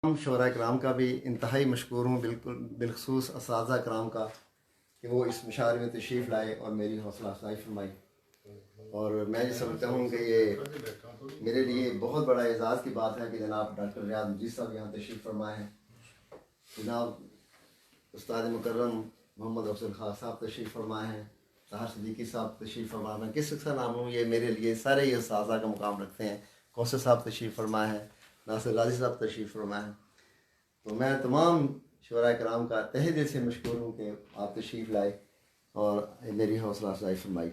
شعراء کرام کا بھی انتہائی مشکور ہوں، بالخصوص اساتذہ کرام کا کہ وہ اس مشاعرے میں تشریف لائے اور میری حوصلہ افزائی فرمائی۔ اور میں یہ سمجھتا ہوں کہ یہ میرے لیے بہت بڑا اعزاز کی بات ہے کہ جناب ڈاکٹر ریاض مجید صاحب یہاں تشریف فرمائے ہیں، جناب استاد مکرم محمد افضل خان صاحب تشریف فرمائے ہیں، طاہر صدیقی صاحب تشریف فرمائے ہیں۔ کس کا نام ہوں، یہ میرے لیے سارے یہ اساتذہ کا مقام رکھتے ہیں۔ کوثر صاحب تشریف فرمائے ہیں، ناصر غازی صاحب تشریف فرمائے ہیں۔ تو میں تمام شعراء کرام کا تہہ دل سے مشکور ہوں کہ آپ تشریف لائے اور میری حوصلہ افزائی فرمائی۔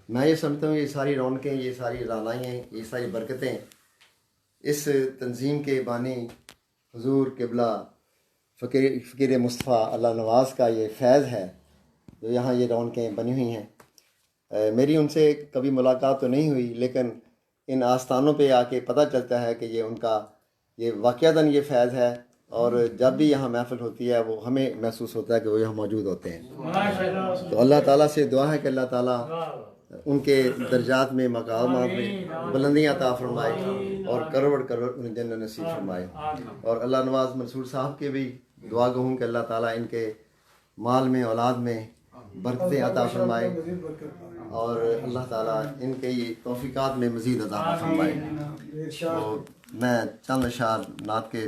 میں یہ سمجھتا ہوں یہ ساری رونقیں، یہ ساری رانائیں، یہ ساری برکتیں اس تنظیم کے بانی حضور قبلہ فقیر مصطفیٰ اللہ نواز کا یہ فیض ہے جو یہاں یہ رونقیں بنی ہوئی ہیں۔ میری ان سے کبھی ملاقات تو نہیں ہوئی، لیکن ان آستانوں پہ آ کے پتہ چلتا ہے کہ یہ ان کا یہ واقعتاً یہ فیض ہے، اور جب بھی یہاں محفل ہوتی ہے وہ ہمیں محسوس ہوتا ہے کہ وہ یہاں موجود ہوتے ہیں۔ تو اللہ تعالیٰ سے دعا ہے کہ اللہ تعالیٰ ان کے درجات میں مقامات میں بلندیاں عطا فرمائے اور کروڑ کروڑ انہیں جنت نصیب فرمائے۔ اور اللہ نواز منصور صاحب کے بھی دعا گو ہوں کہ اللہ تعالیٰ ان کے مال میں اولاد میں برکتیں عطا فرمائے اور اللہ تعالیٰ ان کے یہ توفیقات میں مزید عطا فرمائے۔ تو میں چند اشعار نعت کے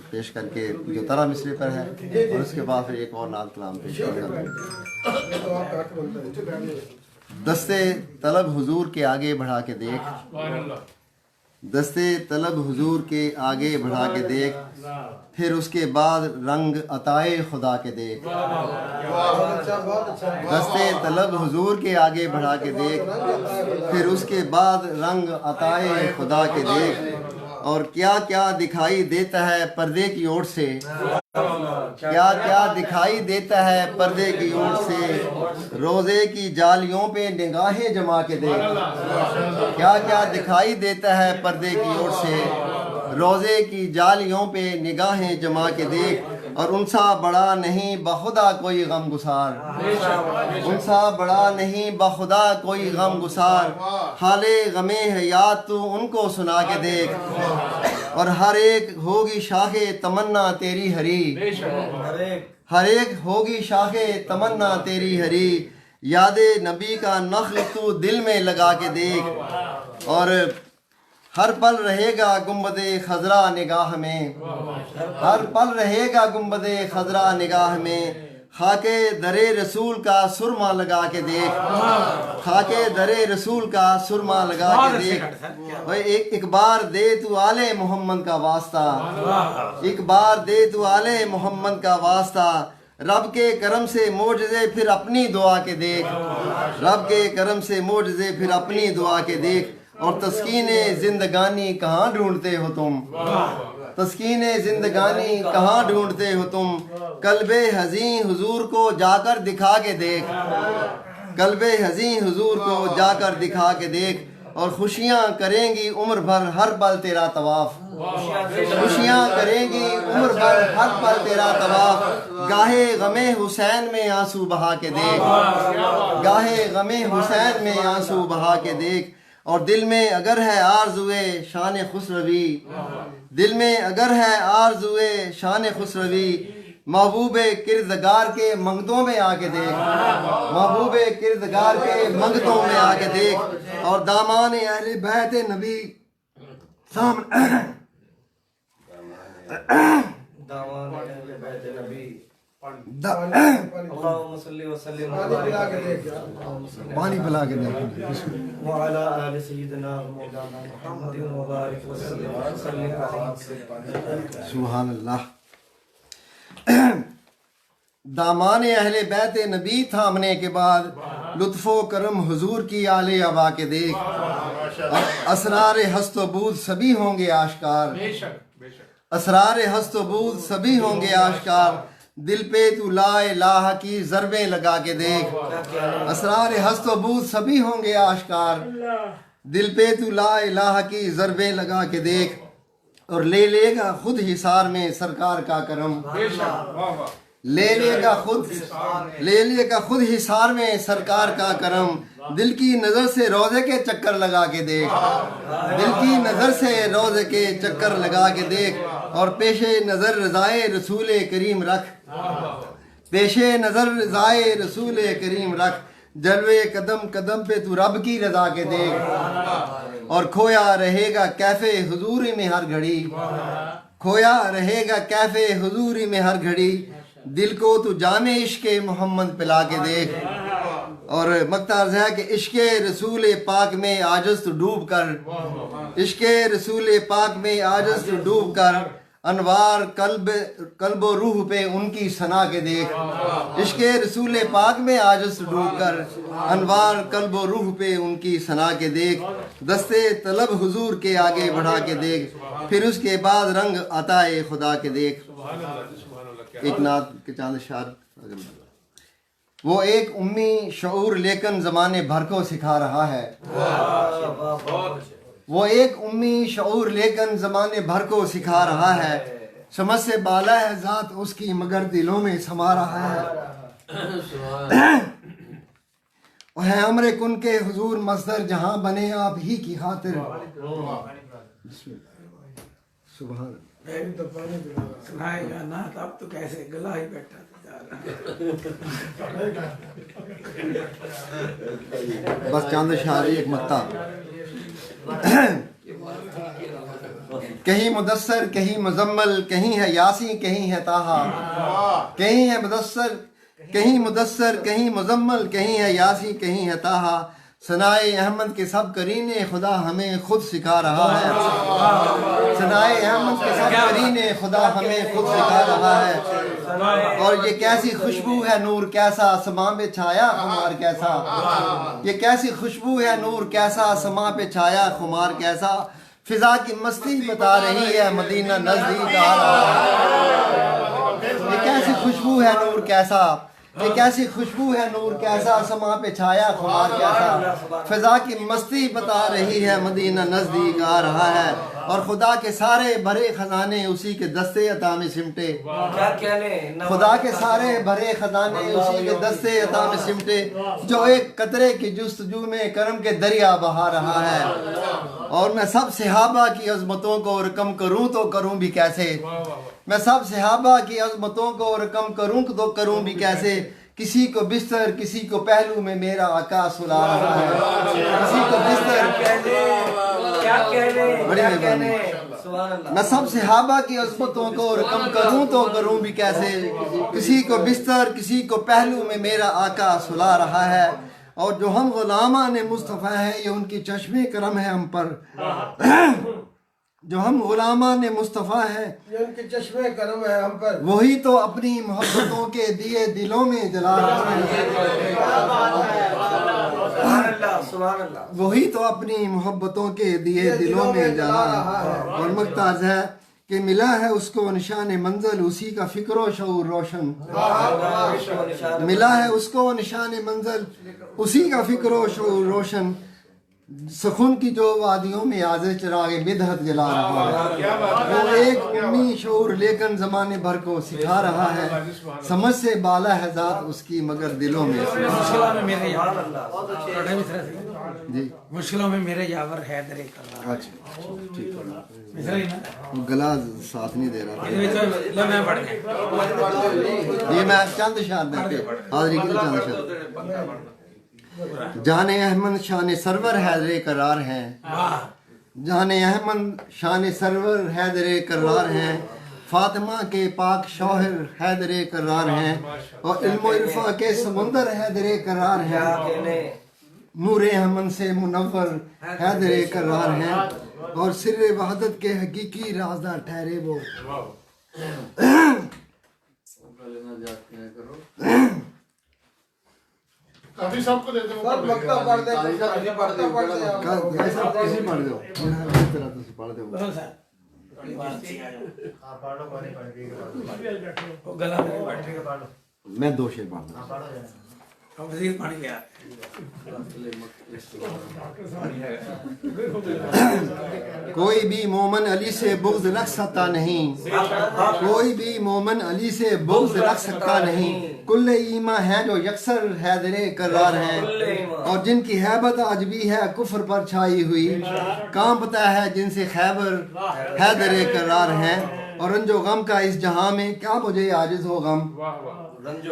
پیش کر کے جو طرح مصرے پر ہے اور اس کے بعد پھر ایک اور نعت کلام پیش کرتا ہوں۔ دستے طلب حضور کے آگے بڑھا کے دیکھ، دستے طلب حضور کے آگے بڑھا کے دیکھ، پھر اس کے بعد رنگ عطائے خدا کے دیکھ۔ دستے طلب حضور کے آگے بڑھا کے دیکھ، پھر اس کے بعد رنگ عطائے خدا کے دیکھ۔ اور کیا کیا دکھائی دیتا ہے پردے کی اوٹ سے، کیا کیا دکھائی دیتا ہے پردے کی اوٹ سے، روزے کی جالیوں پہ نگاہیں جما کے دیکھ۔ کیا کیا دکھائی دیتا ہے پردے کی اوٹ سے، روزے کی جالیوں پہ نگاہیں جما کے دیکھ۔ اور ان سا بڑا نہیں بخدا کوئی غم گسار، ان سا بڑا نہیں بخدا کوئی غم گسار، حال غم حیات تو ان کو سنا کے دیکھ۔ اور ہر ایک ہوگی شاخ تمنا تیری ہری، ہر ایک ہوگی شاخ تمنا تیری ہری، یاد نبی کا نخل تو دل میں لگا کے دیکھ۔ اور ہر پل رہے گا گنبد خضرا نگاہ میں، ہر پل رہے گا گنبد خضرا نگاہ میں، خاک در رسول کا سرما لگا کے دیکھ، خاک در رسول کا سرما لگا کے دیکھ۔ ایک بار دے تو آل محمد کا واسطہ، ایک بار دے تو آل محمد کا واسطہ، رب کے کرم سے معجزے پھر اپنی دعا کے دیکھ، رب کے کرم سے معجزے پھر اپنی دعا کے دیکھ۔ اور تسکین زندگانی کہاں ڈھونڈتے ہو تم، تسکین زندگانی کہاں ڈھونڈتے ہو تم، قلب حزین حضور کو جا کر دکھا کے دیکھ، قلب حزین حضور کو جا کر دکھا کے دیکھ۔ اور خوشیاں کریں گی عمر بھر ہر پل تیرا طواف، خوشیاں کریں گی عمر بھر ہر پل تیرا طواف، گاہے غم حسین میں آنسو بہا کے دیکھ، گاہے غم حسین میں آنسو بہا کے دیکھ۔ اور دل میں اگر ہے آرزوئے شان خسروی، دل میں اگر ہے آرزوئے شان خسروی، محبوب کردگار کے منگتوں میں آ کے دیکھ، محبوب کردگار کے منگتوں میں آ کے دیکھ۔ اور دامان اہل بیت نبی سامنے، دامان اہل بیت نبی اللہم صلی وسلم پانی پلا کے دیکھ، وعلی آل سیدنا مولانا محمد مبارک وسلم۔ سبحان اللہ۔ دامان اہل بیت نبی تھامنے کے بعد لطف و کرم حضور کی آل عبا کے دیکھ۔ اسرار ہست و بود سبھی ہوں گے آشکار، اسرار ہست و بود سبھی ہوں گے آشکار، دل پہ تو لا الہ کی ضربیں لگا کے دیکھ۔ اسرار ہست و بود سبھی ہوں گے آشکار، دل پہ تو لا الہ کی ضربیں لگا کے دیکھ۔ اور لے لے گا خود حصار میں سرکار کا کرم، لے لے گا خود حصار میں سرکار کا کرم، دل کی نظر سے روزے کے چکر لگا کے دیکھ، دل کی نظر سے روزے کے چکر لگا کے دیکھ۔ اور پیش نظر رضائے رسول کریم رکھ، پیش نظر رضائے رسول کریم رکھ، جلوے قدم قدم پہ تو رب کی رضا کے دیکھ، اور کھویا رہے گا کیفے حضوری میں ہر گھڑی، کھویا رہے گا کیفے حضوری میں ہر گھڑی، دل کو تو جام عشق محمد پلا کے دیکھ۔ اور مقطع عرض ہے کہ عشق رسول پاک میں عاجز تو ڈوب کر، عشق رسول پاک میں عاجز تو ڈوب کر، انوار قلب و روح پہ ان کی ثنا کے دیکھ، عشق رسول پاک میں عاجز تو ڈوب کر، انوار قلب و روح پہ ان کی ثنا کے دیکھ، دستے طلب حضور کے آگے بڑھا کے دیکھ، پھر اس کے بعد رنگ عطائے خدا کے دیکھ۔ ایک نعت کے چاند اشعار، وہ ایک امی شعور لیکن زمانے بھر کو سکھا رہا ہے، وہ ایک امی شعور لیکن زمانے بھر کو سکھا رہا ہے، سمجھ سے بالا ہے ذات اس کی مگر دلوں میں سما رہا ہے، وہ ہے امر کن کے حضور مصدر جہاں بنے آپ ہی کی خاطر۔ سبحان سنائے گا نا اب تو کیسے گلا ہی بیٹھا بس چاند اشعاری ایک مقطع، کہیں مدثر کہیں مزمل، کہیں ہے یاسین کہیں ہے طٰہٰ، کہیں ہے مدثر کہیں مدثر کہیں مزمل، کہیں ہے یاسین کہیں ہے طٰہٰ، ثنائے احمد کے سب کرینے خدا ہمیں خود سکھا رہا ہے، ثنائے احمد کے سب کرینے خدا ہمیں خود سکھا رہا ہے، اور یہ کیسی خوشبو ہے نور کیسا سما پہ چھایا خمار کیسا، یہ کیسی خوشبو ہے نور کیسا سما پہ چھایا خمار کیسا، فضا کی مستی بتا رہی ہے مدینہ نزدیک آ رہا ہے، یہ کیسی خوشبو ہے نور کیسا، یہ کیسی خوشبو ہے نور کیسا سما پہ چھایا خمار کیسا، فضا کی مستی بتا رہی ہے مدینہ نزدیک آ رہا ہے، اور خدا کے سارے بھرے خزانے اسی کے دستے عطا میں سمٹے، خدا کے سارے بھرے خزانے اسی کے دستے عطا میں سمٹے، جو ایک قطرے کی جستجو میں کرم کے دریا بہا رہا ہے، اور میں سب صحابہ کی عظمتوں کو رقم کروں تو کروں بھی کیسے، میں سب صحابہ کی عظمتوں کو رقم کروں تو کروں بھی کیسے، کسی کو بستر کسی کو پہلو میں میرا آقا سلا رہا ہے، کسی کو بستر، بڑی مہربانی، میں سب صحابہ کی عظمتوں کو رقم کروں تو کروں بھی کیسے، کسی کو بستر کسی کو پہلو میں میرا آقا سلا رہا ہے، اور جو ہم غلامان مصطفیٰ ہیں یہ ان کی چشم کرم ہے ہم پر، جو ہم غلامان مصطفیٰ ہیں یہ ان کی چشم کرم ہے ہم پر، وہی تو اپنی محبتوں کے دیے دلوں میں جلا رہا ہے، وہی تو اپنی محبتوں کے دیے دلوں میں جلا رہا ہے، اور مقطع ہے کہ ملا ہے اس کو نشان منزل اسی کا فکر و شعور روشن، ملا ہے اس کو نشان منزل اسی کا فکر و شعور روشن، سخن کی جو وادیوں میں آز چراغ بدعت جلا رہا ہے، وہ ایک امی شعور لیکن زمانے بھر کو سکھا رہا ہے، سمجھ سے بالا ہے ذات اس کی مگر دلوں میں مشکلوں میں میرے جی مشکلوں میں میرے یاور حیدر کرنا، اچھا گلا ساتھ نہیں دے رہا تھا، یہ میں چند اشعار دے کے حاضری کے لیے چند اشعار، جان احمد شان سرور حیدر قرار ہیں، جان احمد شان سرور حیدر قرار ہیں، فاطمہ کے پاک شوہر حیدر قرار ہیں، اور علم و عرفہ کے سمندر حیدر قرار ہیں، نور احمد سے منور حیدر قرار ہیں، اور سر وحدت کے حقیقی رازدار ٹھہرے وہ، کافی سب کو دیتے ہیں، سب مکتب پڑھ دے، پڑھ دے، ایسا کسی پڑھ دو اس طرح تو پڑھ دو، گلا میں دو شعر پڑھ دوں، وزیر پانی لیا، کوئی بھی مومن علی سے بغض رکھ سکتا نہیں، کوئی بھی مومن علی سے بغض رکھ سکتا نہیں، کل ایمہ ہیں جو یکسر حیدر قرار ہیں، اور جن کی ہیبت آج بھی ہے کفر پر چھائی ہوئی، کانپتا ہے جن سے خیبر حیدر قرار ہیں، اور رنج و غم کا اس جہاں میں کیا مجھے عاجز ہو غم، رنج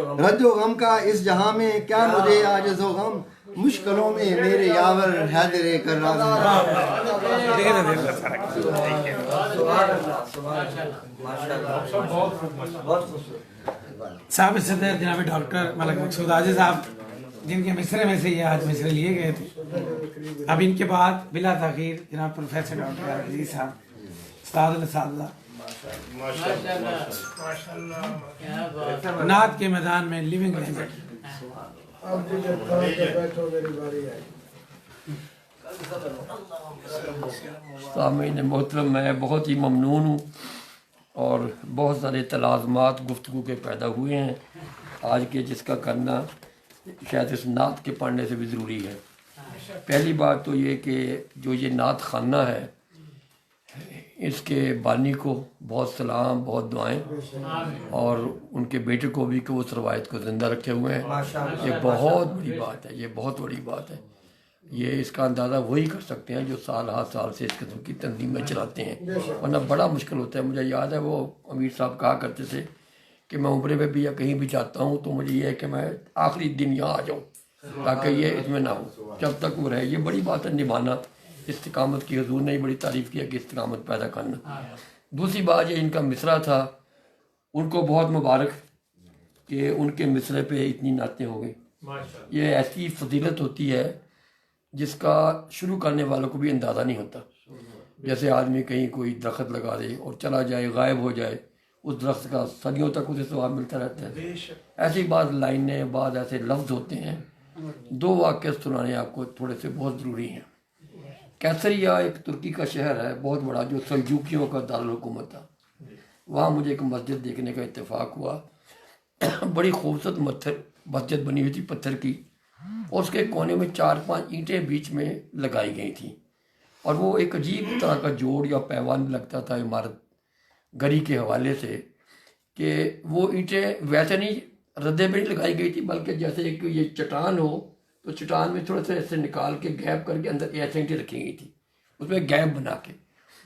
و غم کا اس جہاں میں کیا مجھے عاجز ہو غم، مشکلوں میں میرے یاور حیدر کرار۔ صاحب صدر جناب ڈاکٹر ملک مقصود حاجی صاحب، جن کے مصرے میں سے یہ آج مصرے لیے گئے تھے، اب ان کے بعد بلا تاخیر جناب پروفیسر ڈاکٹر عزیز صاحب، استاد الاساتذہ، نعت کے میدان میں لیونگ لیجنڈ۔ اب جی بیٹھو، میری باری ہے۔ سامعین محترم، میں بہت ہی ممنون ہوں اور بہت سارے تلازمات گفتگو کے پیدا ہوئے ہیں آج کے، جس کا کرنا شاید اس نعت کے پڑھنے سے بھی ضروری ہے۔ پہلی بات تو یہ کہ جو یہ نعت خانہ ہے، اس کے بانی کو بہت سلام، بہت دعائیں، اور ان کے بیٹے کو بھی کہ وہ اس روایت کو زندہ رکھے ہوئے ہیں۔ یہ بہت بڑی بات ہے، یہ بہت بڑی بات ہے۔ یہ اس کا اندازہ وہی کر سکتے ہیں جو سال ہر سال سے اس قسم کی تنظیمیں چلاتے ہیں، ورنہ بڑا مشکل ہوتا ہے۔ مجھے یاد ہے وہ امیر صاحب کہا کرتے تھے کہ میں عمرے میں بھی یا کہیں بھی جاتا ہوں تو مجھے یہ ہے کہ میں آخری دن یہاں آ جاؤں تاکہ یہ اس میں نہ ہو، جب تک وہ رہے۔ یہ بڑی بات ہے نبھانا، استقامت کی۔ حضور نے بڑی تعریف کیا کہ استقامت پیدا کرنا۔ دوسری بات یہ ان کا مصرع تھا، ان کو بہت مبارک کہ ان کے مصرے پہ اتنی نعتیں ہو گئی۔ یہ ایسی فضیلت ہوتی ہے جس کا شروع کرنے والوں کو بھی اندازہ نہیں ہوتا۔ جیسے آدمی کہیں کوئی درخت لگا دے اور چلا جائے، غائب ہو جائے، اس درخت کا صدیوں تک اسے ثواب ملتا رہتا ہے۔ ایسی بعض لائنیں، بعض ایسے لفظ ہوتے ہیں۔ دو واقعے سنانے آپ کو تھوڑے سے بہت ضروری ہیں۔ کیسریہ ایک ترکی کا شہر ہے بہت بڑا، جو سلجوکیوں کا دارالحکومت تھا۔ وہاں مجھے ایک مسجد دیکھنے کا اتفاق ہوا۔ بڑی خوبصورت مسجد بنی ہوئی تھی پتھر کی، اور اس کے کونے میں 4-5 اینٹیں بیچ میں لگائی گئی تھیں، اور وہ ایک عجیب طرح کا جوڑ یا پیوان لگتا تھا عمارت گری کے حوالے سے، کہ وہ اینٹیں ویسے نہیں ردے پہ نہیں لگائی گئی تھی، بلکہ جیسے ایک یہ چٹان ہو تو چٹان میں تھوڑے سے ایسے نکال کے گیپ کر کے اندر ایسے اینٹیں رکھی گئی تھی، اس میں گیپ بنا کے۔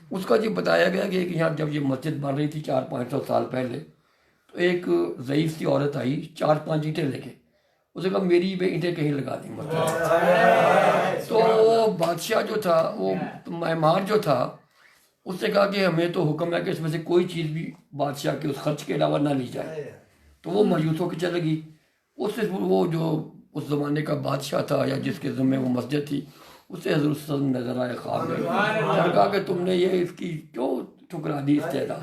اس کا جو بتایا گیا کہ یہاں جب یہ مسجد بن رہی تھی 400-500 سال پہلے، تو ایک ضعیف سی عورت آئی 4-5 اینٹیں لے کے، اس نے کہا میری بھی اینٹیں کہیں لگا دیں مسجد۔ تو وہ بادشاہ جو تھا، وہ معمار جو تھا، اس نے کہا کہ ہمیں تو حکم ہے کہ اس میں سے کوئی چیز بھی بادشاہ کے اس خرچ کے علاوہ نہ لی جائے۔ تو وہ مایوس ہو کے چلے گی۔ اس سے وہ جو اس زمانے کا بادشاہ تھا یا جس کے ذمہ وہ مسجد تھی، اسے حضور صلی اللہ علیہ وسلم نظر آئے خواب میں، اور کہا کہ تم نے یہ اس کی کیوں ٹھکرا دی استعداد؟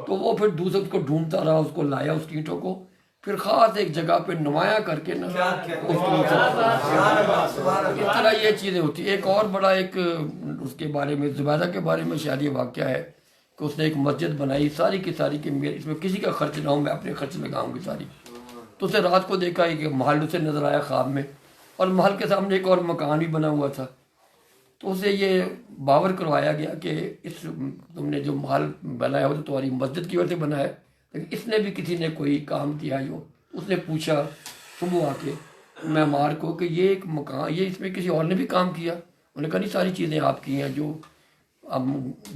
تو وہ پھر دوسرے اس کو ڈھونڈتا رہا، اس کو لایا اس کی اینٹوں کو، پھر خاص ایک جگہ پہ نمایاں کر کے اس طرح یہ چیزیں ہوتی ہیں۔ ایک اور بڑا ایک اس کے بارے میں، زبیدہ کے بارے میں شاید یہ واقعہ ہے کہ اس نے ایک مسجد بنائی ساری کی ساری کہ اس میں کسی کا خرچ نہ ہو، میں اپنے خرچ لگاؤں گی ساری۔ تو اسے رات کو دیکھا کہ محل اسے نظر آیا خواب میں، اور محل کے سامنے ایک اور مکان بھی بنا ہوا تھا۔ تو اسے یہ باور کروایا گیا کہ اس تم نے جو محل بنایا ہو تو تمہاری مسجد کی وجہ سے بنا ہے، لیکن اس نے بھی کسی نے کوئی کام کیا جو؟ اس نے پوچھا صبح آ کے معمار کو کہ یہ ایک مکان، یہ اس میں کسی اور نے بھی کام کیا؟ انہوں نے کہا نہیں، ساری چیزیں آپ کی ہیں، جو اب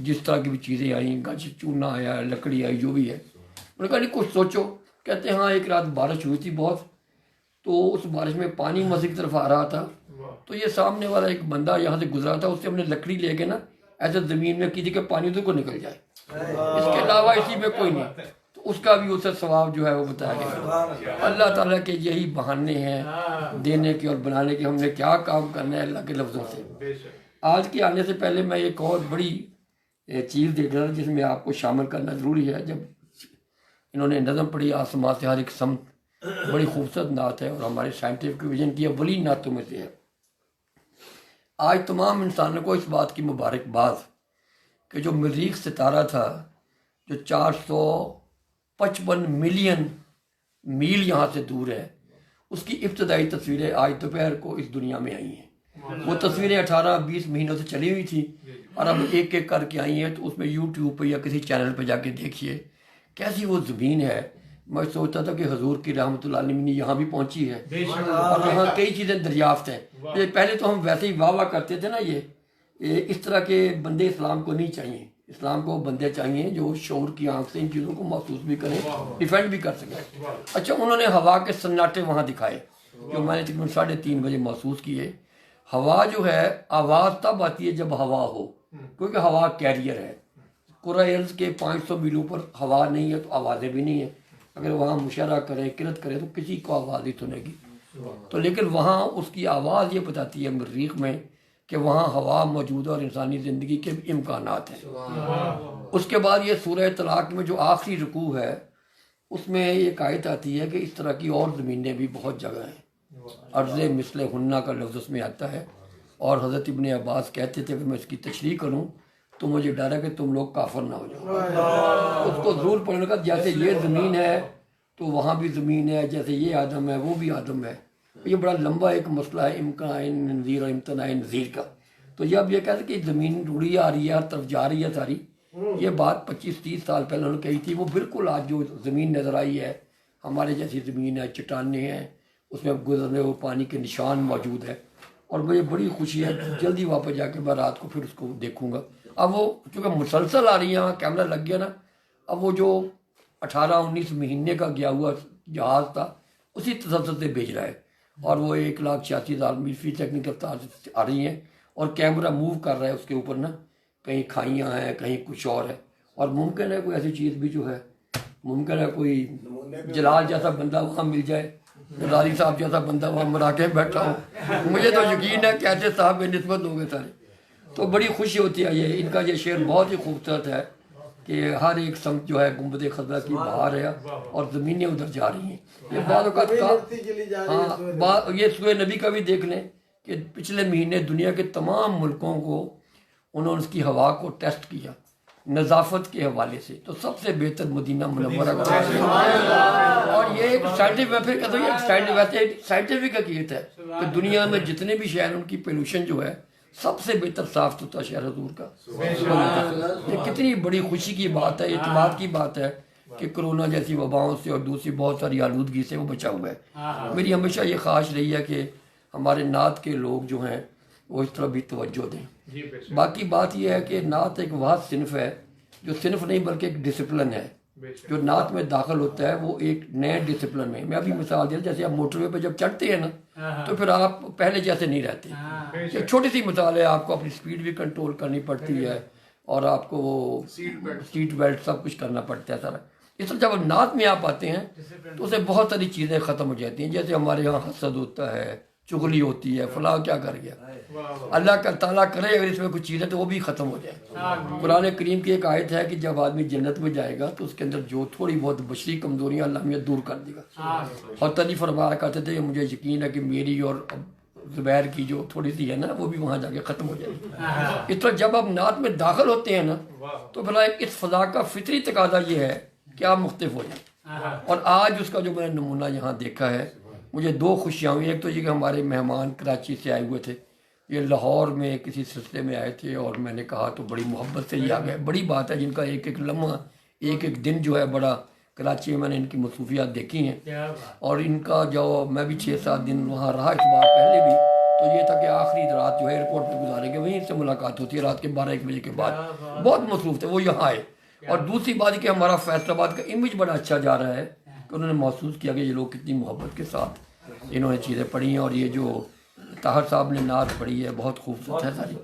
جس طرح کی بھی چیزیں آئیں، گچ چونا آیا، لکڑی آئی، جو بھی ہے۔ انہوں نے کہا نہیں کچھ سوچو۔ کہتے ہیں ہاں ایک رات بارش ہوئی تھی بہت، تو اس بارش میں پانی مسجد کی طرف آ رہا تھا، تو یہ سامنے والا ایک بندہ یہاں سے گزرا تھا، اس سے ہم نے لکڑی لے کے نا ایسے زمین میں کی تھی کہ پانی ادھر کو نکل جائے، اس کے علاوہ اسی میں کوئی نہیں۔ تو اس کا بھی اسے ثواب جو ہے وہ بتایا گیا۔ اللہ تعالیٰ کے یہی بہانے ہیں دینے کے اور بنانے کے، ہم نے کیا کام کرنا ہے اللہ کے لفظوں سے۔ آج کے آنے سے پہلے میں ایک اور بڑی چیز دیکھ رہا تھا جس میں آپ کو شامل کرنا ضروری ہے۔ جب انہوں نے نظم پڑھی آسمان سے ہر ایک سمت، بڑی خوبصورت نعت ہے اور ہمارے سائنٹیفک ویژن کی اولی نعتوں میں سے ہے۔ آج تمام انسانوں کو اس بات کی مبارکباد کہ جو مریخ ستارہ تھا، جو 455 ملین میل یہاں سے دور ہے، اس کی ابتدائی تصویریں آج دوپہر کو اس دنیا میں آئی ہیں۔ وہ تصویریں 18-20 مہینوں سے چلی ہوئی تھیں، اور اب ایک ایک کر کے آئی ہیں۔ تو اس میں یوٹیوب پہ یا کسی چینل پہ جا کے دیکھیے کیسی وہ زمین ہے۔ میں سوچتا تھا کہ حضور کی رحمت اللہ علیہ یہاں بھی پہنچی ہے، اور یہاں کئی چیزیں دریافت ہیں۔ پہلے تو ہم ویسے ہی واہ واہ کرتے تھے نا، یہ اس طرح کے بندے اسلام کو نہیں چاہیے، اسلام کو وہ بندے چاہیے جو شعور کی آنکھ سے ان چیزوں کو محسوس بھی کریں، ڈیفینڈ بھی کر سکیں۔ اچھا انہوں نے ہوا کے سناٹے وہاں دکھائے جو میں نے تقریباً 3:30 بجے محسوس کیے۔ ہوا جو ہے آواز تب آتی ہے جب ہوا ہو، کیونکہ ہوا کیریئر ہے۔ کرۂ ارض کے 500 میلوں پر ہوا نہیں ہے تو آوازیں بھی نہیں ہیں۔ اگر وہاں مشاعرہ کریں، قرت کریں تو کسی کو آواز نہیں سنے گی۔ تو لیکن وہاں اس کی آواز یہ بتاتی ہے مریخ میں کہ وہاں ہوا موجود ہے اور انسانی زندگی کے بھی امکانات ہیں۔ اس کے بعد یہ سورہ طلاق میں جو آخری رکوع ہے اس میں ایک آیت آتی ہے کہ اس طرح کی اور زمینیں بھی بہت جگہ ہیں۔ ارض مثل ہنہ کا لفظ اس میں آتا ہے، اور حضرت ابن عباس کہتے تھے کہ میں اس کی تشریح کروں تو مجھے ڈر ہے کہ تم لوگ کافر نہ ہو جاؤ۔ اس کو ضرور پڑھنے کا، جیسے یہ زمین ہے تو وہاں بھی زمین ہے، جیسے یہ آدم ہے وہ بھی آدم ہے۔ یہ بڑا لمبا ایک مسئلہ ہے امکان نظیر اور امتناع نظیر کا۔ تو جب یہ کہتے کہ زمین روڑی آ رہی ہے، ہر طرف جا رہی ہے ساری، یہ بات 25-30 سال پہلے انہوں نے کہی تھی، وہ بالکل آج جو زمین نظر آئی ہے ہمارے جیسی زمین ہے، چٹانیں ہیں، اس میں گزرنے وہ پانی کے نشان موجود ہے۔ اور مجھے بڑی خوشی ہے، جلدی واپس جا کے میں رات کو پھر اس کو دیکھوں گا۔ اب وہ چونکہ مسلسل آ رہی ہیں، کیمرہ لگ گیا نا، اب وہ جو 18-19 مہینے کا گیا ہوا جہاز تھا اسی تسلسل سے بھیج رہا ہے، اور وہ 1,86,000 میل فی سیکنڈ کی رفتار سے آ رہی ہیں، اور کیمرہ موو کر رہا ہے اس کے اوپر نا، کہیں کھائیاں ہیں، کہیں کچھ اور ہے۔ اور ممکن ہے کوئی ایسی چیز بھی جو ہے، ممکن ہے کوئی جلال جیسا بندہ وہاں مل جائے، غازی صاحب جیسا بندہ وہاں مرا کے بیٹھا ہو۔ مجھے تو یقین ہے کہ ایسے صاحب بے نسبت ہوں گے سارے۔ تو بڑی خوشی ہوتی ہے۔ یہ ان کا یہ شعر بہت ہی خوبصورت ہے کہ ہر ایک سمت جو ہے گنبد خضرا کی بہار ہے اور زمینیں ادھر جا رہی ہیں۔ یہ بعض اوقات یہ سورہ نبی کا بھی دیکھ لیں کہ پچھلے مہینے دنیا کے تمام ملکوں کو انہوں نے اس کی ہوا کو ٹیسٹ کیا نظافت کے حوالے سے، تو سب سے بہتر مدینہ منورہ کا ہے۔ اور یہ ایک سائنٹیفک حقیقت ہے کہ دنیا میں جتنے بھی شہر ان کی پولوشن جو ہے سب سے بہتر صاف ستھرا شہر حضور کا۔ یہ کتنی بڑی خوشی کی بات ہے، اعتماد کی بات ہے کہ کرونا جیسی وباؤں سے اور دوسری بہت ساری آلودگی سے وہ بچا ہوا ہے۔ میری ہمیشہ یہ خواہش رہی ہے کہ ہمارے نعت کے لوگ جو ہیں وہ اس طرح بھی توجہ دیں۔ باقی بات یہ ہے کہ نعت ایک واحد صنف ہے، جو صنف نہیں بلکہ ایک ڈسپلن ہے۔ جو نعت میں داخل ہوتا ہے وہ ایک نئے ڈسپلن میں، میں ابھی مثال دیا، جیسے آپ موٹر وے پہ جب چڑھتے ہیں نا تو پھر آپ پہلے جیسے نہیں رہتے۔ ایک چھوٹی سی مثال ہے، آپ کو اپنی سپیڈ بھی کنٹرول کرنی پڑتی ہے اور آپ کو وہ سیٹ بیلٹ سب کچھ کرنا پڑتا ہے سارا۔ اس طرح جب نعت میں آپ آتے ہیں تو اسے بہت ساری چیزیں ختم ہو جاتی ہیں، جیسے ہمارے یہاں حسد ہوتا ہے، چغلی ہوتی ہے، فلاں کیا کر گیا۔ اللہ کا تعالیٰ کرے اگر اس میں کچھ چیزیں تو وہ بھی ختم ہو جائے۔ قرآن کریم کی ایک آیت ہے کہ جب آدمی جنت میں جائے گا تو اس کے اندر جو تھوڑی بہت بشری کمزوریاں اللہ ہمیں دور کر دے گا۔ اور تنی فرمایا کرتے تھے کہ مجھے یقین ہے کہ میری اور زبیر کی جو تھوڑی سی ہے نا وہ بھی وہاں جا کے ختم ہو جائے گی۔ اس طرح جب آپ نعت میں داخل ہوتے ہیں نا تو بھلا اس فضا کا فطری تقاضا یہ ہے کہ آپ مختلف ہو جائیں۔ اور آج اس کا جو میں نے نمونہ یہاں دیکھا ہے، مجھے دو خوشیاں ہوئی۔ ایک تو یہ کہ ہمارے مہمان کراچی سے آئے ہوئے تھے، یہ لاہور میں کسی سلسلے میں آئے تھے اور میں نے کہا تو بڑی محبت سے یہ آ گئے۔ بڑی بات ہے جن کا ایک ایک لمحہ ایک ایک دن جو ہے بڑا، کراچی میں نے ان کی مصروفیات دیکھی ہیں، اور ان کا جو میں بھی 6-7 دن وہاں رہا اس بار پہلے بھی، تو یہ تھا کہ آخری رات جو ہے ایئرپورٹ پہ گزارے گے، وہیں سے ملاقات ہوتی ہے رات کے 12-1 بجے کے بعد۔ بہت مصروف تھے وہ یہاں آئے۔ اور دوسری بات کہ ہمارا فیصل آباد کا امیج بڑا اچھا جا رہا ہے کہ انہوں نے محسوس کیا کہ یہ لوگ کتنی محبت کے ساتھ انہوں نے چیزیں پڑھی ہیں، اور یہ جو طاہر صاحب نے نعت پڑھی ہے بہت خوبصورت ہے ساری۔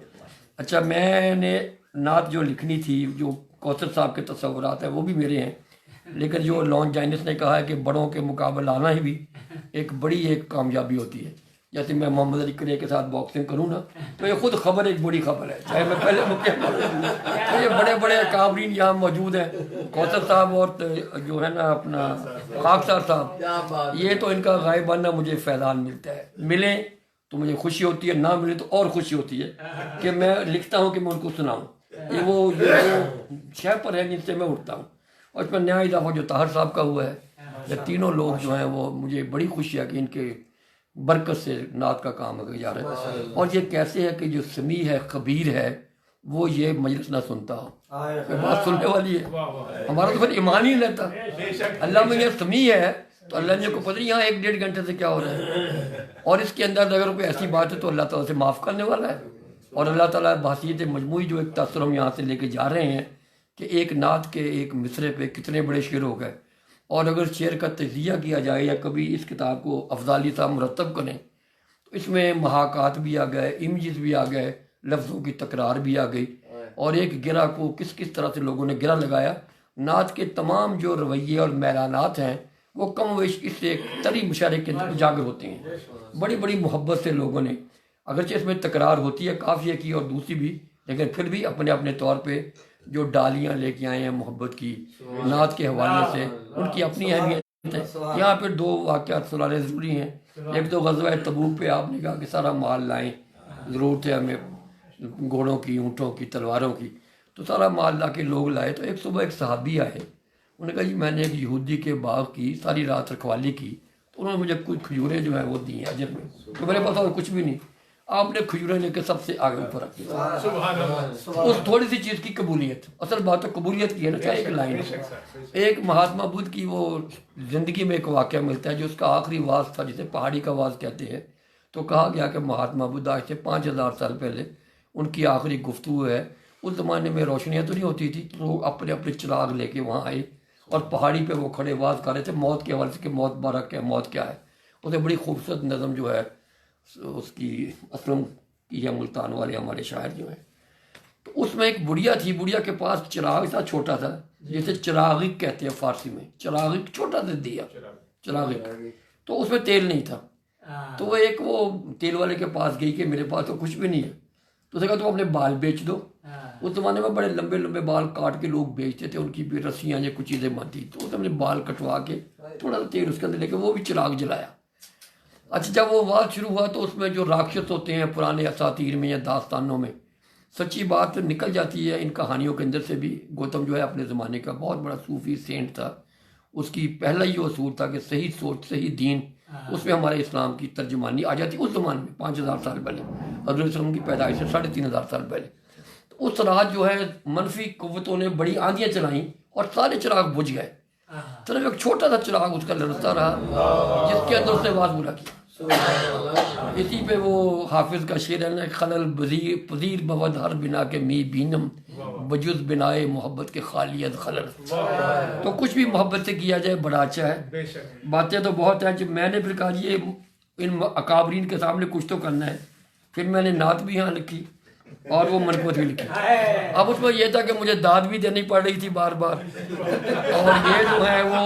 اچھا میں نے نعت جو لکھنی تھی، جو کوثر صاحب کے تصورات ہیں وہ بھی میرے ہیں، لیکن جو لان جائنس نے کہا ہے کہ بڑوں کے مقابلہ آنا ہی بھی ایک بڑی ایک کامیابی ہوتی ہے۔ جیسے میں محمد علی کرے کے ساتھ باکسنگ کروں نا تو یہ خود خبر ایک بڑی خبر ہے، چاہے میں پہلے تو یہ بڑے بڑے کامرین یہاں موجود ہیں، کوثر صاحب اور جو ہے نا اپنا خاکسار صاحب، یہ تو ان کا غائبانہ مجھے فیضان ملتا ہے۔ ملیں تو مجھے خوشی ہوتی ہے، نہ ملے تو اور خوشی ہوتی ہے کہ میں لکھتا ہوں کہ میں ان کو سناؤں۔ یہ وہ شہ پر ہے جن سے میں اٹھتا ہوں۔ اور اس میں نیا اضافہ جو طاہر صاحب کا ہوا ہے، یہ تینوں لوگ جو ہیں وہ مجھے بڑی خوشی ہے کہ ان کے برکت سے نعت کا کام آگے جا رہا ہے۔ اور یہ کیسے ہے کہ جو سمیع ہے، خبیر ہے، وہ یہ مجلس نہ سنتا ہو، بات سننے والی ہے، ہمارا تو پھر ایمان ہی نہیں رہتا۔ اللہ میں یہ سمیع ہے تو اللہ نے کو پتہ نہیں یہاں 1-1.5 گھنٹے سے کیا ہو رہا ہے، اور اس کے اندر اگر کوئی ایسی بات ہے تو اللہ تعالیٰ سے معاف کرنے والا ہے۔ اور اللہ تعالیٰ بحثیت مجموعی جو ایک تاثر ہم یہاں سے لے کے جا رہے ہیں کہ ایک نعت کے ایک مصرے پہ کتنے بڑے شعر ہو گئے، اور اگر شعر کا تجزیہ کیا جائے یا کبھی اس کتاب کو افضالی صاحب مرتب کریں تو اس میں محاکات بھی آ گئے، امیجز بھی آ گئے، لفظوں کی تکرار بھی آ گئی، اور ایک گرہ کو کس کس طرح سے لوگوں نے گرہ لگایا۔ نعت کے تمام جو رویے اور میلانات ہیں وہ کم و بیش اس سے ایک طری مشاعرے کے اندر اجاگر ہوتے ہیں۔ بڑی بڑی محبت سے لوگوں نے، اگرچہ اس میں تکرار ہوتی ہے قافیے کی اور دوسری بھی، لیکن پھر بھی اپنے اپنے طور پہ جو ڈالیاں لے کے آئے ہیں محبت کی نعت کے حوالے سے، ان کی اپنی اہمیت ہے۔ یہاں پہ دو واقعات سنانے ضروری ہیں۔ ایک تو غزوہ تبوک پہ آپ نے کہا کہ سارا مال لائیں، ضرورت ہے ہمیں گھوڑوں کی، اونٹوں کی، تلواروں کی، تو سارا مال لا کے لوگ لائے۔ تو ایک صبح ایک صحابی آئے، انہوں نے کہا جی میں نے ایک یہودی کے باغ کی ساری رات رکھوالی کی، تو انہوں نے مجھے کچھ کھجوریں جو ہیں وہ دی ہیں اجر میں، تو میرے پاس اور کچھ بھی نہیں۔ آپ نے کھجوریں لے کے سب سے آگے اوپر رکھ دیا، اس تھوڑی سی چیز کی قبولیت۔ اصل بات تو قبولیت کی ہے نا، چاہے ایک لائن ہے۔ ایک مہاتما بدھ کی وہ زندگی میں ایک واقعہ ملتا ہے جو اس کا آخری واز تھا، جسے پہاڑی کا واز کہتے ہیں۔ تو کہا گیا کہ مہاتما بدھ آج سے 5000 سال پہلے ان کی آخری گفتگو ہے۔ اس زمانے میں روشنیاں تو نہیں ہوتی تھی، تو لوگ اپنے اپنے چراغ لے کے وہاں آئے اور پہاڑی پہ وہ کھڑے واز کر رہے تھے موت کے حوالے سے کہ موت بارہ کیا، موت کیا ہے۔ اسے بڑی خوبصورت نظم جو ہے اس کی اسلم کی ہے، ملتان والے ہمارے شاعر جو ہیں۔ تو اس میں ایک بڑھیا تھی، بڑھیا کے پاس چراغ تھا چھوٹا تھا، جسے چراغک کہتے ہیں فارسی میں، چراغک چھوٹا سا دیا، چراغک، تو اس میں تیل نہیں تھا۔ تو وہ ایک وہ تیل والے کے پاس گئی کہ میرے پاس تو کچھ بھی نہیں ہے، تو اسے کہا تم اپنے بال بیچ دو۔ اس زمانے میں بڑے لمبے لمبے بال کاٹ کے لوگ بیچتے تھے، ان کی بھی رسیاں یا کچھ چیزیں بنتی، تو اس نے اپنے بال کٹوا کے تھوڑا سا تیل اس کے اندر لے کے وہ بھی چراغ جلایا۔ اچھا جب وہ واز شروع ہوا تو اس میں جو راکشس ہوتے ہیں پرانے اساطیر میں یا داستانوں میں، سچی بات نکل جاتی ہے ان کہانیوں کے اندر سے بھی۔ گوتم جو ہے اپنے زمانے کا بہت بڑا صوفی سینٹ تھا، اس کی پہلا یہ اصول تھا کہ صحیح سوچ صحیح دین، اس میں ہمارے اسلام کی ترجمانی آ جاتی۔ اس زمانے میں 5000 سال پہلے، حضرت وسلم کی پیدائش سے 3500 سال پہلے، تو اس رات جو ہے منفی قوتوں نے بڑی آندیاں چلائیں اور سارے چراغ بجھ گئے۔ صرف ایک چھوٹا سا چراغ اس کا لڑتا رہا جس کے اندر اس نے آواز بولا کی۔ اسی پہ وہ حافظ کا شعر ہے نا، خلل پذیر بود ہر بنا کے می بینم بجز بنائے محبت کے خالیت خلل۔ تو کچھ بھی محبت سے کیا جائے بڑا اچھا ہے۔ باتیں تو بہت ہیں، جب میں نے پھر کہا یہ ان اکابرین کے سامنے کچھ تو کرنا ہے، پھر میں نے نعت بھی یہاں لکھی اور وہ منقبت بھی لکھی۔ اب اس میں یہ تھا کہ مجھے داد بھی دینی پڑ رہی تھی بار بار، اور یہ جو ہے وہ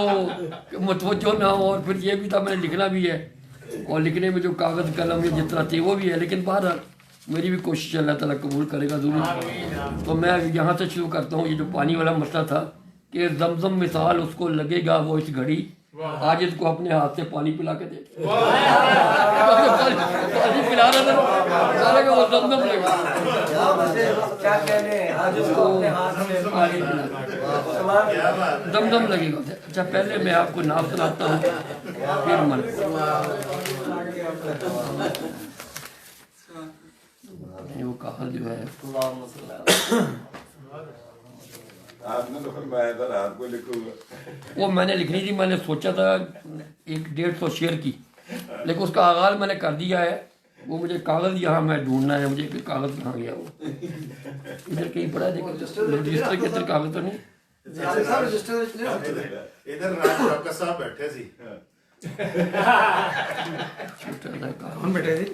متوجہ نہ ہو، اور پھر یہ بھی تھا میں نے لکھنا بھی ہے، اور لکھنے میں جو کاغذ قلم یا جتنا تھے وہ بھی ہے، لیکن بہرحال میری بھی کوشش اللہ تعالیٰ قبول کرے گا ضرور۔ تو میں یہاں سے شروع کرتا ہوں۔ یہ جو پانی والا مسئلہ تھا کہ زمزم مثال اس کو لگے گا وہ اس گھڑی، آج اس کو اپنے ہاتھ سے پانی پلا کے دے، پانی پلا رہا تھا وہ زمزم لگا، زمزم لگے گا۔ اچھا پہلے میں آپ کو نام سناتا ہوں پھر من۔ وہ کہا جو ہے وہ میں نے لکھنی تھی، میں نے سوچا تھا 150 شعر کی، لیکن اس کا آغاز میں نے کر دیا ہے۔ وہ مجھے کاغذ یہاں میں ڈھونڈنا ہے، مجھے کاغذ کہاں گیا، وہ ادھر کہیں پڑا ہے، رجسٹر کے اندر کاغذ تو نہیں۔ ادھر راج صاحب بیٹھے سی، کون بیٹھے تھے؟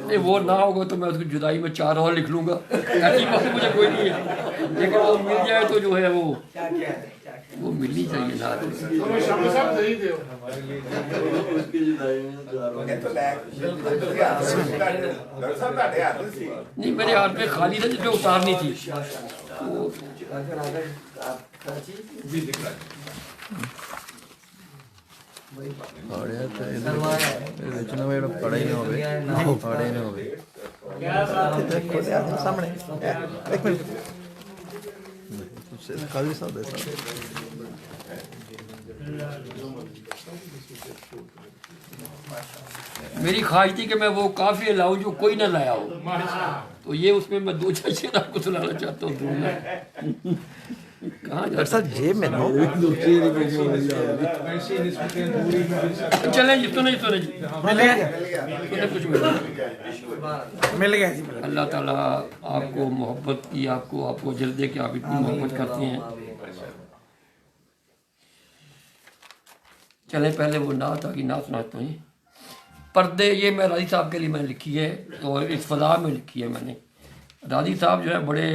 نہیں وہ نہ ہوگا تو میں اس کی جدائی میں 4 اور لکھ لوں گا، ایسی بات مجھے کوئی نہیں ہے، لیکن وہ مل جائے تو جو ہے وہ ملنی چاہیے نا۔ نہیں میرے ہاتھ میں خالی تھا جس پہ اتارنی تھی۔ میری خواہش تھی کہ میں وہ کافی لاؤں جو کوئی نہ لایا ہو، تو یہ اس میں 2-4 شعر آپ کو سنانا چاہتا ہوں۔ کہاں ڈاکٹر صاحب جیب میں نہ ہو. چلیں جی سنیں جی مل گیا کچھ مل مل گیا جی. اللہ تعالیٰ آپ کو محبت کی آپ کو اجر دے کہ آپ اتنی محبت کرتے ہیں. چلیں پہلے وہ نعت آگی نعت سناتا ہوں. پردے یہ میں راضی صاحب کے لیے میں نے لکھی ہے اور اس فضا میں لکھی ہے میں نے. راضی صاحب جو ہے بڑے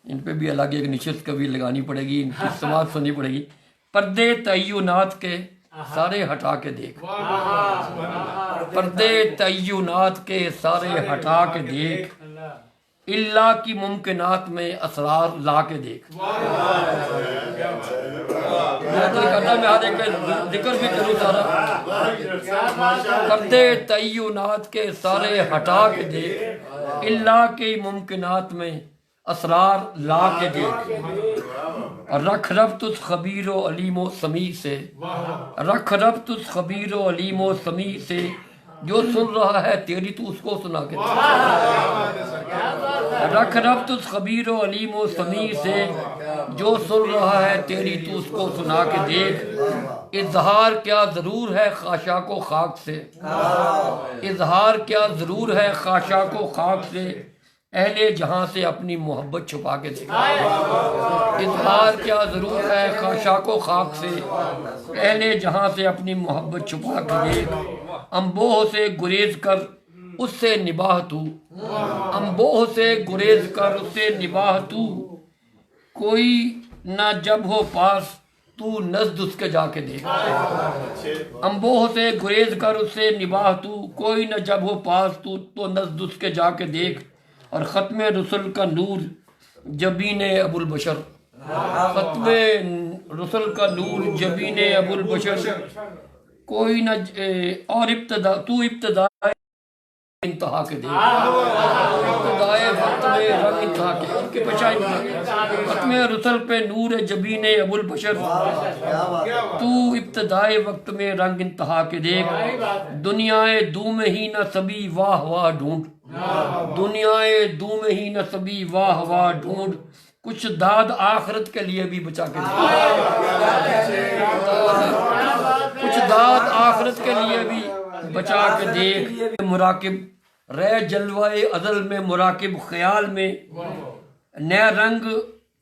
ان پہ بھی الگ ایک نشست کبھی لگانی پڑے گی ان کی سماعت سننی پڑے گی. پردے تعینات کے سارے ہٹا کے دیکھ پردے تعینات کے سارے ہٹا کے دیکھ اللہ کی ممکنات میں اسرار لا کے دیکھ. میں دل کرتا میں ہر ایک ذکر بھی کروں سارا. پردے تعینات کے سارے ہٹا کے دیکھ اللہ کی ممکنات میں اسرار لا کے دیکھ. رکھ ربط اس خبیر و علیم و سمیع سے رکھ ربط اس خبیر و علیم و سمیع سے جو سن رہا ہے تیری تو اس کو سنا کے دیکھ. رکھ ربط اس خبیر و علیم و سمیع سے جو سن رہا ہے تیری تو اس کو سنا کے دیکھ. اظہار کیا ضرور ہے خاشاک و خاک سے اظہار کیا ضرور ہے خاشاک و خاک سے اہل جہاں سے اپنی محبت چھپا کے دیکھ. اظہار کیا ضرور ہے خاشاک و خاک سے اہل جہاں سے اپنی محبت چھپا کے دیکھ. انبوہ سے گریز کر اس سے نباہ تو انبوہ سے گریز کر اس سے نباہ تو کوئی نہ جب ہو پاس تو نزد اس کے جا کے دیکھ. انبوہ سے گریز کر اس سے نباہ تو کوئی نہ جب ہو پاس تو نزد اس کے جا کے دیکھ. اور ختم رسل کا نور جبین ابو البشر ختم رسل کا نور جبین ابو البشر کوئی نہ اور ابتدا انتہا کے دیکھ. ابتدائے وقت میں رنگ انتہا کے بچائیں. ختم رسل پہ نور جبین ابو البشر تو ابتدائے وقت میں رنگ انتہا کے دیکھ. دنیائے دو میں ہی نہ سبھی واہ واہ ڈھونڈ دنیائے دو میں ہی نہ سبھی واہ واہ ڈھونڈ کچھ داد آخرت کے لیے بھی بچا کے دیکھ. کچھ داد آخرت کے لیے بھی بچا کے دیکھ. مراقب رہ جلوائے ازل میں مراقب خیال میں نیا رنگ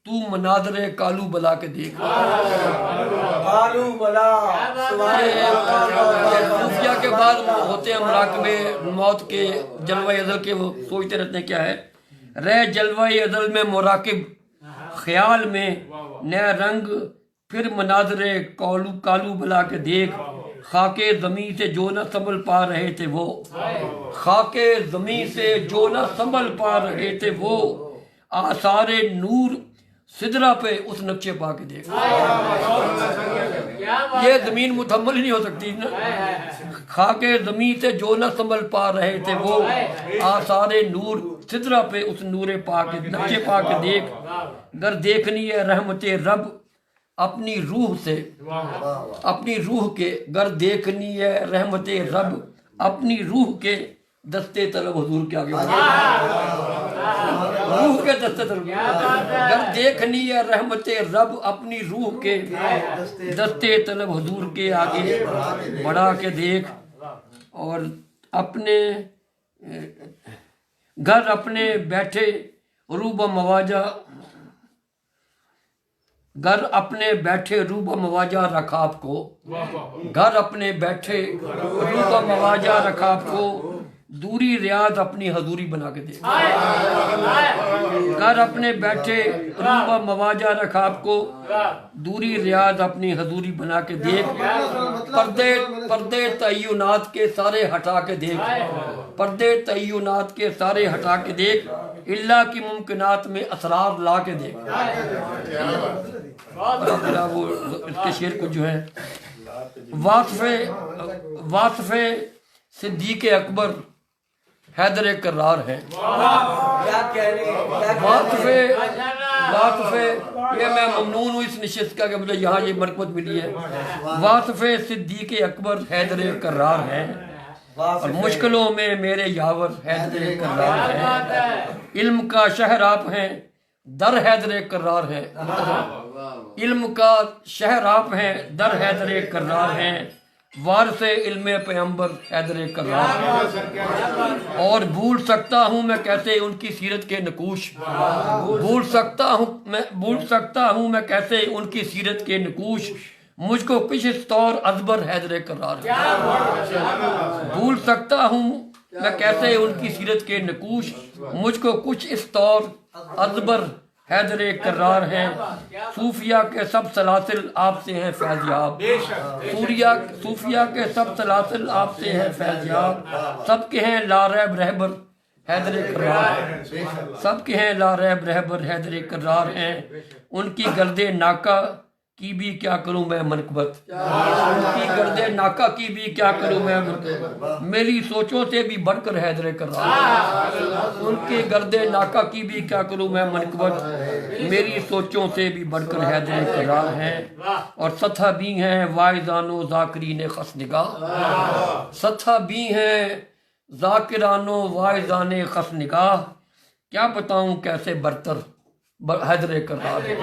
تو مناظر کالو بلا کے دیکھ. صوفیہ کے بعد ہوتے ہیں مراقبے موت کے جلوہ ازل کے. وہ سوچتے رہتے ہیں کیا ہے. رہ جلوہ ازل میں مراقب خیال میں نیا رنگ پھر مناظر کالو بلا کے دیکھ. خاک زمین سے جو نہ سنبھل پا رہے تھے وہ خاک زمین سے جو نہ سنبھل پا رہے تھے وہ آثار نور سدرا پہ اس نقشے پا کے دیکھ. یہ زمین متحمل ہی نہیں ہو سکتی نا. خاک زمین سے جو نہ سنبھل پا رہے تھے وہ آثار نور سدرا پہ اس نور پا کے نقشے پا کے دیکھ. گر دیکھنی ہے رحمت رب اپنی روح سے اپنی روح کے گر دیکھنی ہے رحمت رب اپنی روح کے دستے طلب حضور کے آگے روح کے دستے طلب گر دیکھنی ہے رحمت رب اپنی روح کے دستے طلب حضور کے آگے بڑھا کے دیکھ. اور اپنے گھر اپنے بیٹھے روبہ مواجہ گھر اپنے بیٹھے روبہ مواجہ رکھاب کو گھر اپنے بیٹھے روبہ مواجہ رکھاب کو دوری ریاض اپنی حضوری بنا کے دے. گھر اپنے بیٹھے روبہ مواجہ رکھاب کو دوری ریاض اپنی حضوری بنا کے دیکھ. پردے تعینات کے سارے ہٹا کے دیکھ پردے تعینات کے سارے ہٹا کے دیکھ اللہ کی ممکنات میں اسرار لا کے دیکھ. وہ اس کے شعر کو جو ہے واصف صدیق اکبر حیدر کرار ہے. واصف یہ میں ممنون ہوں اس نشست کا کہ مجھے یہاں یہ مرکبت ملی ہے. واصف صدیق اکبر حیدر کرار ہے اور مشکلوں میں میرے یاور حیدر کرار ہے. علم کا شہر آپ ہیں در حیدر کرار ہیں، علم کا شہر آپ ہیں، در حیدر کرار ہیں، وارث علم پیغمبر حیدر کرار ہیں۔ اور بھول سکتا ہوں میں کیسے ان کی سیرت کے نقوش، بھول سکتا ہوں میں کیسے ان کی سیرت کے نقوش، مجھ کو کچھ اس طور ازبر حیدر کرار ہے۔ بھول سکتا ہوں میں کیسے ان کی سیرت کے نقوش، مجھ کو کچھ اس طور ازبر حیدر کرار ہیں۔ صوفیہ کے سب سلاسل آپ سے ہیں فیض یاب، صوفیہ کے سب سلاسل آپ سے ہیں فیض یاب، سب کے ہیں لا ریب رہبر حیدر کرار، سب کے ہیں لا ریب رہبر حیدر کرار ہیں۔ ان کی گرد ناکہ کی بھی کیا کروں میں منقبت، ان کی گرد ناکہ کی بھی کیا کروں میں منقبت، میری سوچوں سے بھی بڑھ کر حیدر کرار، ان کی گرد ناکہ کی بھی کیا کروں میں منقبت، میری سوچوں سے بھی بڑھ کر حیدر کرار ہیں۔ اور سطح بھی ہیں واعظان و ذاکرین خس نگاہ، سطح بھی ہیں ذاکران و واعظان خس نگاہ، کیا بتاؤں کیسے برتر حیدر کرار ہے۔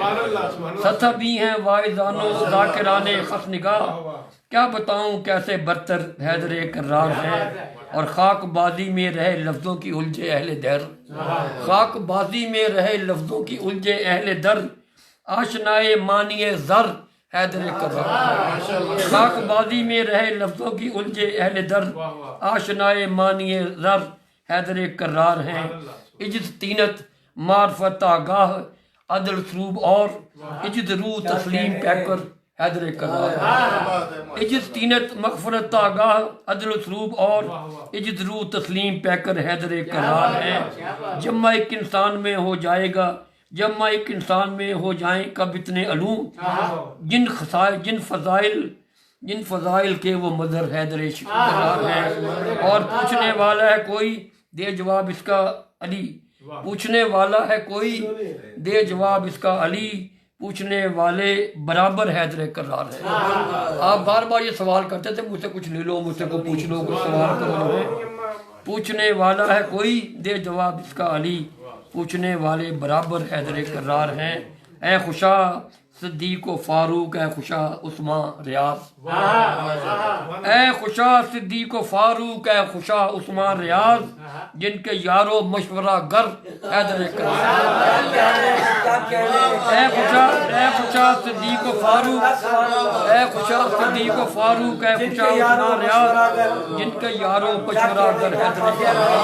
سطح بھی ہیں واعظان و ذاکران خس نگاہ، کیا بتاؤں کیسے برتر حیدر کرار ہیں۔ اور خاک بازی میں رہے لفظوں کی الجھے اہل در، خاک بازی میں رہے لفظوں کی الجھے اہل در، آشنائے معنی زر حیدر کرار، خاک بازی میں رہے لفظوں کی الجھے اہل در، آشنائے معنی زر حیدر کرار ہیں۔ عجز طینت معرفت آگاہ عدل سروب اور عجز رو تسلیم پیکر حیدر کرار ہے۔ عجز طینت مغفرت آگاہ عدل سروب اور عجز رو تسلیم پیکر حیدر کرار ہے۔ جمع ایک انسان میں ہو جائے گا، جمع ایک انسان میں ہو جائیں کب اتنے علوم، جن فضائل کے وہ مظہر حیدر کرار ہے۔ اور پوچھنے والا ہے کوئی دے جواب اس کا علی، پوچھنے والا ہے کوئی دے جواب اس کا علی، پوچھنے والے برابر حیدر کرار ہے۔ آپ بار بار یہ سوال کرتے تھے مجھ سے کچھ لے لو، مجھ سے کچھ پوچھ لو، کچھ سوال کرو، پوچھنے والا ہے کوئی دے جواب اس کا علی، پوچھنے والے برابر حیدر کرار ہیں۔ اے خوشا صدیق و فاروق، اے خوشا عثمان ریاض، اے خوشا صدیق و فاروق، اے خوشا عثمان ریاض، جن کے یارو مشورہ گر حیدر کرار، اے خوشا صدیق و فاروق، اے خوشا صدیق و فاروق، اے خوشا عثمان ریاض، جن کے یارو مشورہ گر حیدر کرار،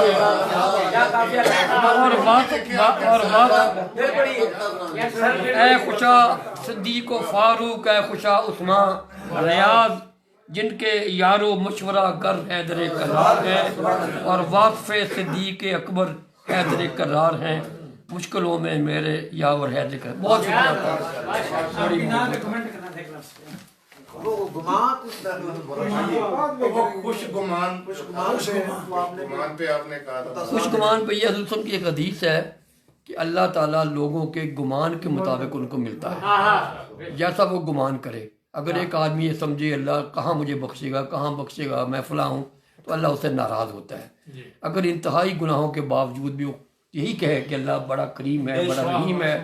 اے خوشا صدیق و فاروق، اے خوشا عثمان ریاض، جن کے یارو مشورہ گر حیدر کرار ہے۔ اور واقف صدیق اکبر حیدر کرار ہیں، مشکلوں میں میرے یاور حیدر کرار۔ بہت خوش گمان پہ آپ نے کہا تھا، خوش گمان پہ یہ حضرت کی ایک حدیث ہے کہ اللہ تعالیٰ لوگوں کے گمان کے مطابق ان کو ملتا ہے، جیسا وہ گمان کرے۔ اگر ایک آدمی یہ سمجھے اللہ کہاں مجھے بخشے گا، کہاں بخشے گا، میں فلاں ہوں، تو اللہ اس سے ناراض ہوتا ہے۔ اگر انتہائی گناہوں کے باوجود بھی وہ یہی کہے کہ اللہ بڑا کریم ہے، بڑا رحیم ہے،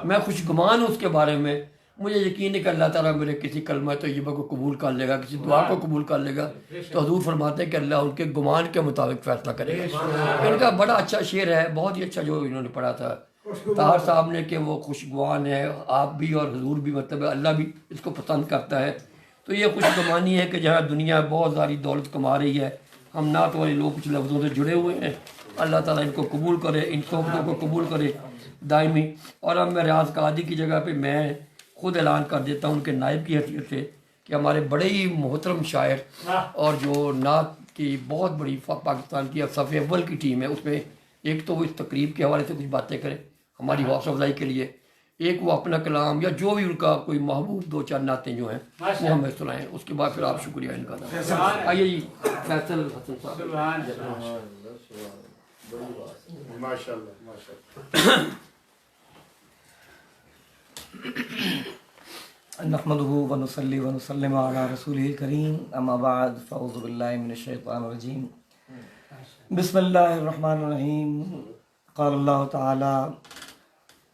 میں خوش گمان ہوں اس کے بارے میں، مجھے یقین ہے کہ اللہ تعالیٰ میرے کسی کلمہ طیبہ کو قبول کر لے گا، کسی دعا کو قبول کر لے گا، تو حضور فرماتے ہیں کہ اللہ ان کے گمان کے مطابق فیصلہ کرے گا۔ ان کا بڑا اچھا شعر ہے، بہت ہی اچھا جو انہوں نے پڑھا تھا طاہر صاحب نے، کہ وہ خوش گمان ہے، آپ بھی اور حضور بھی، مطلب اللہ بھی اس کو پسند کرتا ہے۔ تو یہ خوش گمانی ہے کہ جہاں دنیا بہت ساری دولت کما رہی ہے، ہم نعت والے لوگ کچھ لفظوں سے جڑے ہوئے ہیں، اللہ تعالیٰ ان کو قبول کرے، ان صحبتوں کو قبول کرے دائمی۔ اور اب میں ریاض قاضی کی جگہ پہ میں خود اعلان کر دیتا ہوں ان کے نائب کی حیثیت سے کہ ہمارے بڑے ہی محترم شاعر اور جو نعت کی بہت بڑی پاکستان کی صف اول کی ٹیم ہے، اس میں ایک تو وہ اس تقریب کے حوالے سے کچھ باتیں کریں ہماری حوصلہ افزائی کے لیے، ایک وہ اپنا کلام یا جو بھی ان کا کوئی محبوب دو چار نعتیں جو ہیں وہ ہمیں سنائیں، اس کے بعد پھر آپ شکریہ ان کا۔ آئیے جی فیصل حسن صاحب۔ ماشاء اللہ۔ نحمده ونصلي ونسلم على رسوله الكريم اما بعد فاعوذ بالله من الشيطان الرجيم بسم الله الرحمن الرحيم قال الله تعالى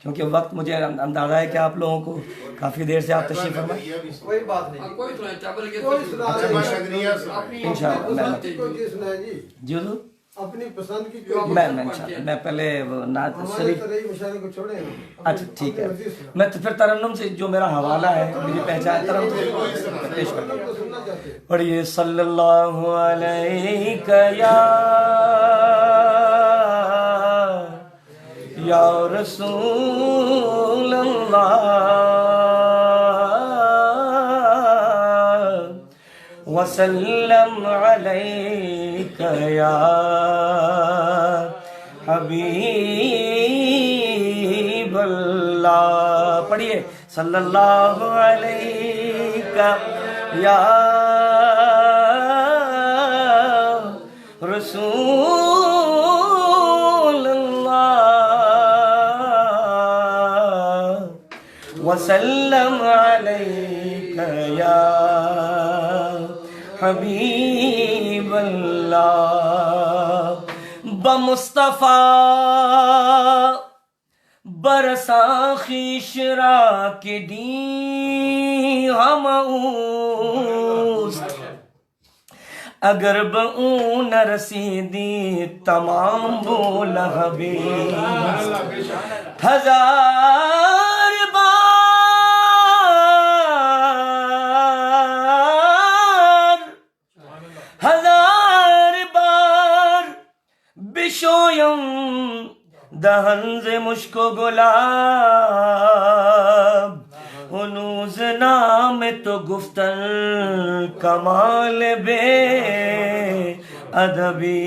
کیونکہ وقت مجھے اندازہ ہے کہ آپ لوگوں کو کافی دیر سے آپ تشریف فرمائیں. کوئی بات نہیں کوئی سنائے چابر کے کوئی سنا اچھا دیں. بس شکریہ اپنی انشاءاللہ میں پسند کی کوئی چیز سنائے جی جی حضور اپنی پسند کی کوئی میں انشاءاللہ میں پہلے وہ نعت ہمارے شریف. طرح مشاعرے کو چھوڑیں اچھا ٹھیک ہے میں تو پھر ترنم سے جو میرا حوالہ ہے میری پہچان ترنم سے پیش کرتا ہوں. تو سننا چاہتے ہیں پڑھیے صلی اللہ علیہ یا رسول اللہ وسلم علیک یا حبیب اللہ. پڑھیے صلی اللہ علیہ یا رسول اللہ وسلم علیک یا حبیب اللہ. بمصطفیٰ برساں خویش را کے دی ہم اوست اگر بہوں نہ رسیدی تمام بول حبیب. ہزار بار بشویم دہن ز مشک و گلاب ہنوز نام تو گفتن کمال بے ادبی.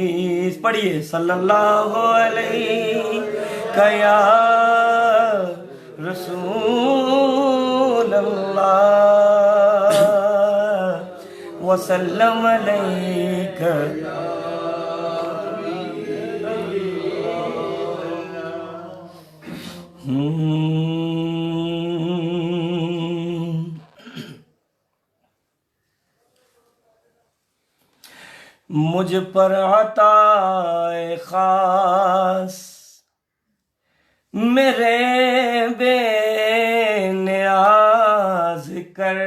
پڑھیے صلی اللہ علیہ یا رسول اللہ وسلم علیک. مجھ پر عطا خاص میرے بے نیاز کر